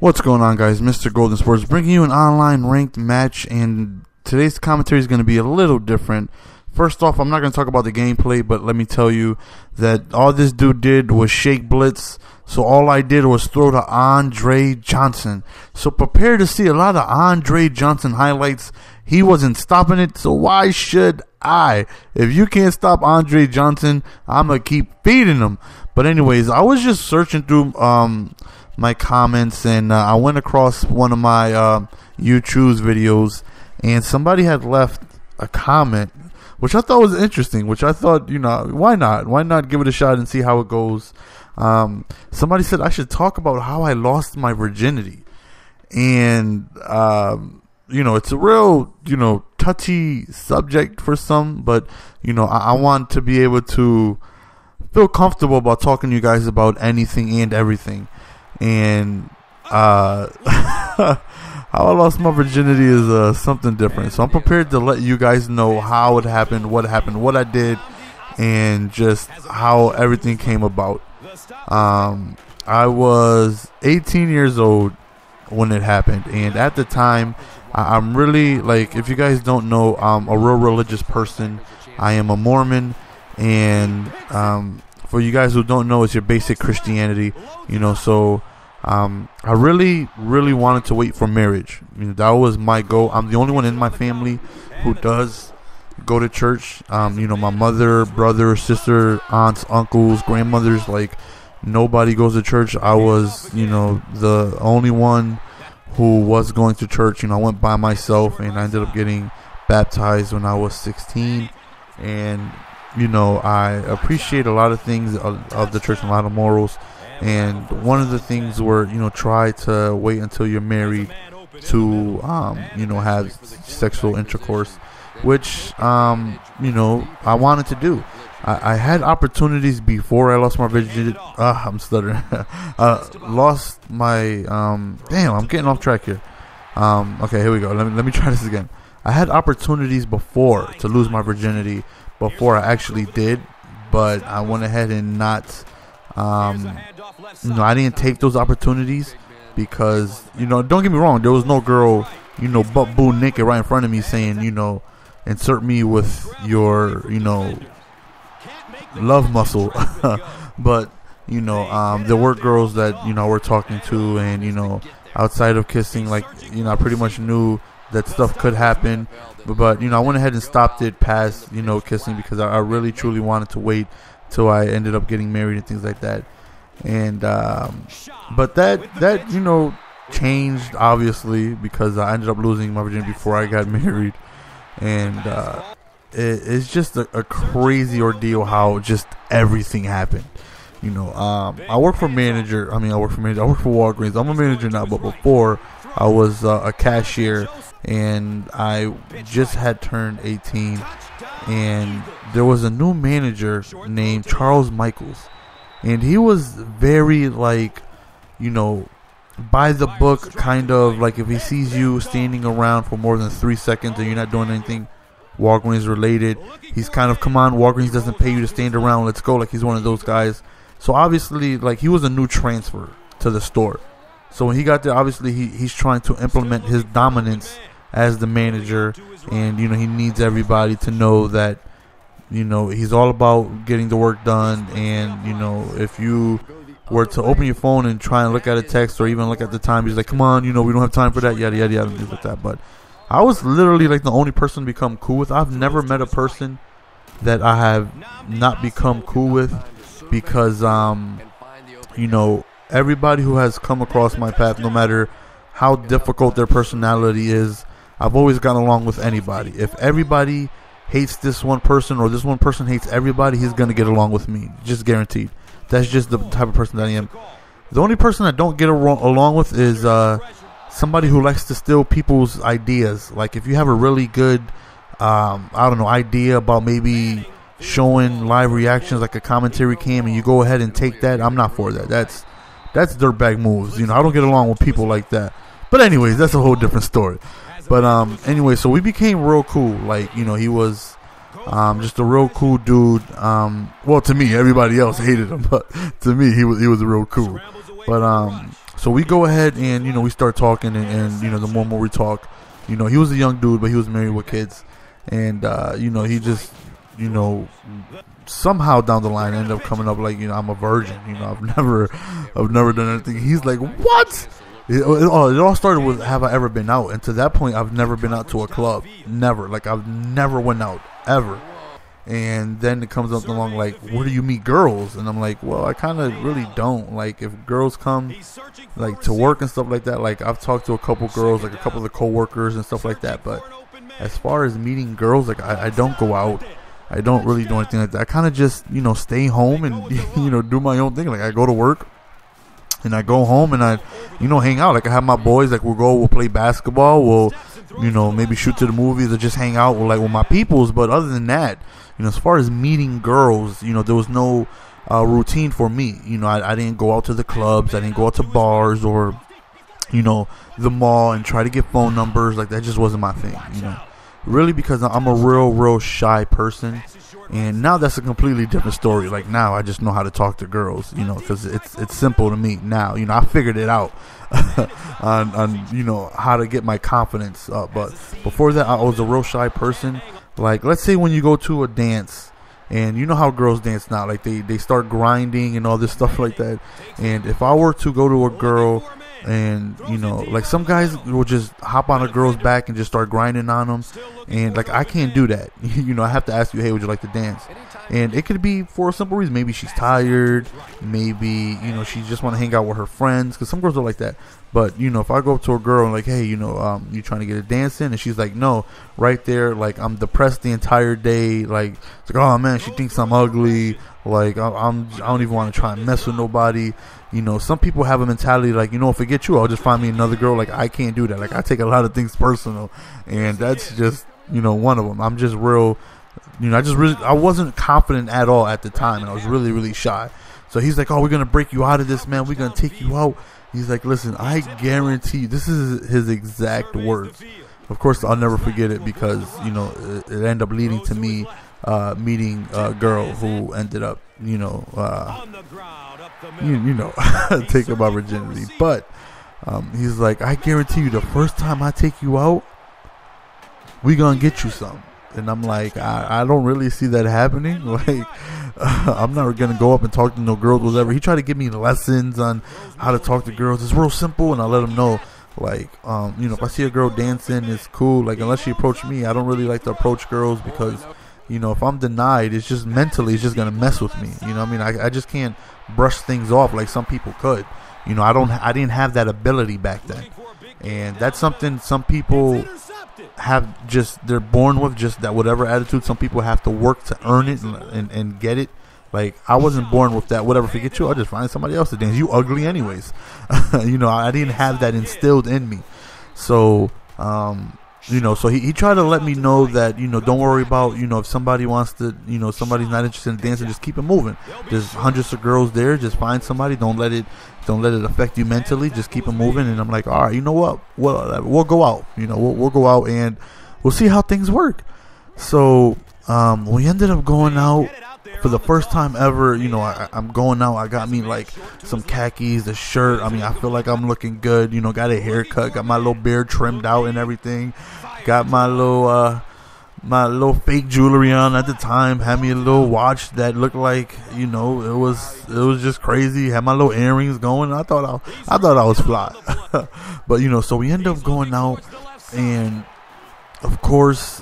What's going on, guys? Mr. Golden Sports bringing you an online ranked match, and today's commentary is going to be a little different. First off, I'm not going to talk about the gameplay, but let me tell you that all this dude did was shake blitz, so all I did was throw to Andre Johnson. So prepare to see a lot of Andre Johnson highlights. He wasn't stopping it, so why should I? If you can't stop Andre Johnson, I'm going to keep feeding him. But anyways, I was just searching through my comments, and I went across one of my You Choose videos, and somebody had left a comment which I thought was interesting, which I thought, why not give it a shot and see how it goes. Somebody said I should talk about how I lost my virginity, and it's a real touchy subject for some, but I want to be able to feel comfortable about talking to you guys about anything and everything. And how I lost my virginity is something different. So I'm prepared to let you guys know how it happened, what I did, and just how everything came about. I was 18 years old when it happened, and at the time, I'm really, if you guys don't know, I'm a real religious person. I am a Mormon, and for you guys who don't know, it's your basic Christianity, so I really wanted to wait for marriage. That was my goal. I'm the only one in my family who does go to church. My mother, brother, sister, aunts, uncles, grandmothers, nobody goes to church. I was, the only one who was going to church. I went by myself, and I ended up getting baptized when I was 16. And I appreciate a lot of things of the church and a lot of morals. And one of the things were, try to wait until you're married to, have sexual intercourse, which, I wanted to do. I had opportunities before I lost my virginity. I'm stuttering. Lost my, damn, I'm getting off track here. Okay, here we go. Let me try this again. I had opportunities before to lose my virginity before I actually did, but I went ahead and not, I didn't take those opportunities because, don't get me wrong, there was no girl, butt boo naked right in front of me saying, insert me with your, love muscle. But, there were girls that, we're talking to, and, outside of kissing, I pretty much knew that stuff could happen. But I went ahead and stopped it past, kissing, because I really, truly wanted to wait till I ended up getting married and things like that. And but that changed, obviously, because I ended up losing my virginity before I got married. And it's just a crazy ordeal how just everything happened. I work for Walgreens. I'm a manager now, but before I was a cashier, and I just had turned 18, and there was a new manager named Charles Michaels, and he was very by the book, kind of if he sees you standing around for more than 3 seconds and you're not doing anything Walgreens related, he's kind of, come on, Walgreens doesn't pay you to stand around, let's go. He's one of those guys. So obviously, he was a new transfer to the store. So when he got there, obviously he's trying to implement his dominance as the manager, and he needs everybody to know that he's all about getting the work done. And if you were to open your phone and try and look at a text or even look at the time, he's like, come on, we don't have time for that, yada yada yada, things like that. But I was literally the only person to become cool with. I've never met a person that I have not become cool with, because everybody who has come across my path, no matter how difficult their personality is, I've always gotten along with anybody. If everybody hates this one person, or this one person hates everybody, he's going to get along with me. Just guaranteed. That's just the type of person that I am. The only person I don't get along with is somebody who likes to steal people's ideas. If you have a really good, idea about maybe showing live reactions like a commentary cam, and you go ahead and take that, I'm not for that. That's dirtbag moves. I don't get along with people like that. But anyways, that's a whole different story. But anyway, so we became real cool. He was just a real cool dude. Well, to me, everybody else hated him, but to me, he was real cool. But So we go ahead and, we start talking, and the more and more we talk, he was a young dude, but he was married with kids. And, he just, somehow down the line ended up coming up like, I'm a virgin. I've never done anything. He's like, what? It all started with, have I ever been out? And to that point, I've never been out to a club. Never. Like, I've never went out, ever. And then it comes up along like, where do you meet girls? And I'm like, well, I kind of really don't. Like, if girls come like to work and stuff like that, like I've talked to a couple girls, like a couple of the co-workers and stuff like that. But as far as meeting girls, like I don't go out. I don't really do anything like that. I kind of just, stay home and, do my own thing. Like, I go to work and I go home and I, hang out. Like, I have my boys, like we'll play basketball. We'll, maybe shoot to the movies or just hang out with my peoples. But other than that, as far as meeting girls, there was no routine for me. I didn't go out to the clubs. I didn't go out to bars or, the mall and try to get phone numbers. Like, that just wasn't my thing, Really, because I'm a real shy person. And now that's a completely different story. Like, now I just know how to talk to girls, because it's simple to me now. I figured it out on how to get my confidence up. But before that, I was a real shy person. Like, let's say when you go to a dance, and you know how girls dance now, like they start grinding and all this stuff like that. And if I were to go to a girl and, like some guys will just hop on a girl's back and just start grinding on them. And, like, I can't do that. I have to ask you, hey, would you like to dance? And it could be for a simple reason. Maybe she's tired. Maybe, she just want to hang out with her friends. Because some girls are like that. But, if I go up to a girl and like, hey, you trying to get a dance in? And she's like, no. Right there, like, I'm depressed the entire day. Like, it's like, oh, man, she thinks I'm ugly. Like, I don't even want to try and mess with nobody. Some people have a mentality like, forget you, I'll just find me another girl. Like, I can't do that. Like, I take a lot of things personal. And that's just, one of them. I'm just real, I wasn't confident at all at the time. And I was really, really shy. So he's like, oh, we're going to break you out of this, man. We're going to take you out. He's like, listen, I guarantee you, this is his exact words. Of course, I'll never forget it because, it ended up leading to me meeting a girl who ended up, taking my virginity. But he's like, I guarantee you, the first time I take you out, we gonna get you some. And I'm like, I don't really see that happening. Like, I'm not gonna go up and talk to no girls, whatever. He tried to give me lessons on how to talk to girls. It's real simple, and I let him know, like, if I see a girl dancing, it's cool. Like, unless she approach me, I don't really like to approach girls because, if I'm denied, it's just mentally, it's just gonna mess with me. I just can't brush things off like some people could. I didn't have that ability back then, and that's something some people have, just they're born with, just that whatever attitude. Some people have to work to earn it and get it. Like, I wasn't born with that. Whatever, forget you, I'll just find somebody else to dance. You ugly anyways. I didn't have that instilled in me. So so he tried to let me know that, don't worry about, if somebody wants to, somebody's not interested in dancing, just keep it moving. There's hundreds of girls there. Just find somebody. Don't let it affect you mentally. Just keep it moving. And I'm like, all right, you know what? Well, we'll go out. We'll go out and we'll see how things work. So we ended up going out for the first time ever. I'm going out. I got me like some khakis, a shirt. I feel like I'm looking good. Got a haircut, got my little beard trimmed out and everything. Got my little fake jewelry on at the time. Had me a little watch that looked like, it was just crazy. Had my little earrings going. I thought I was fly. But so we ended up going out, and of course,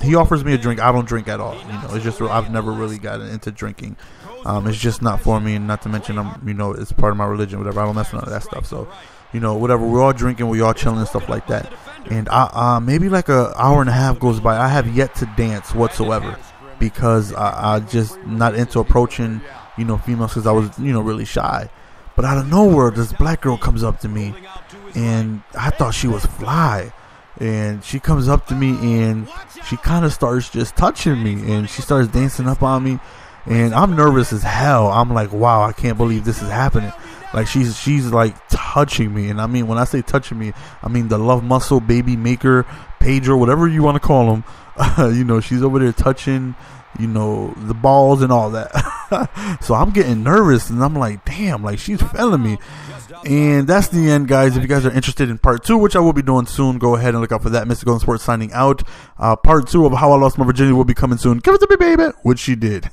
he offers me a drink. I don't drink at all. It's just, I've never really gotten into drinking. It's just not for me, and not to mention, it's part of my religion, whatever. I don't mess with none of that stuff. So, whatever. We're all drinking, we're all chilling and stuff like that. And maybe like an hour and a half goes by. I have yet to dance whatsoever because I just not into approaching, females, because I was, really shy. But out of nowhere, this black girl comes up to me, and I thought she was fly. And she comes up to me and she kind of starts just touching me, and she starts dancing up on me, and I'm nervous as hell. I'm like, wow, I can't believe this is happening. Like, she's like touching me, and when I say touching me, the love muscle, baby maker, pager, whatever you want to call them. She's over there touching the balls and all that. So I'm getting nervous, and I'm like, damn, like she's feeling me. And that's the end, guys. If you guys are interested in part 2, which I will be doing soon, go ahead and look out for that. Mr. Golden Sports signing out. Part 2 of How I Lost My Virginity will be coming soon. Give it to me, baby, which she did.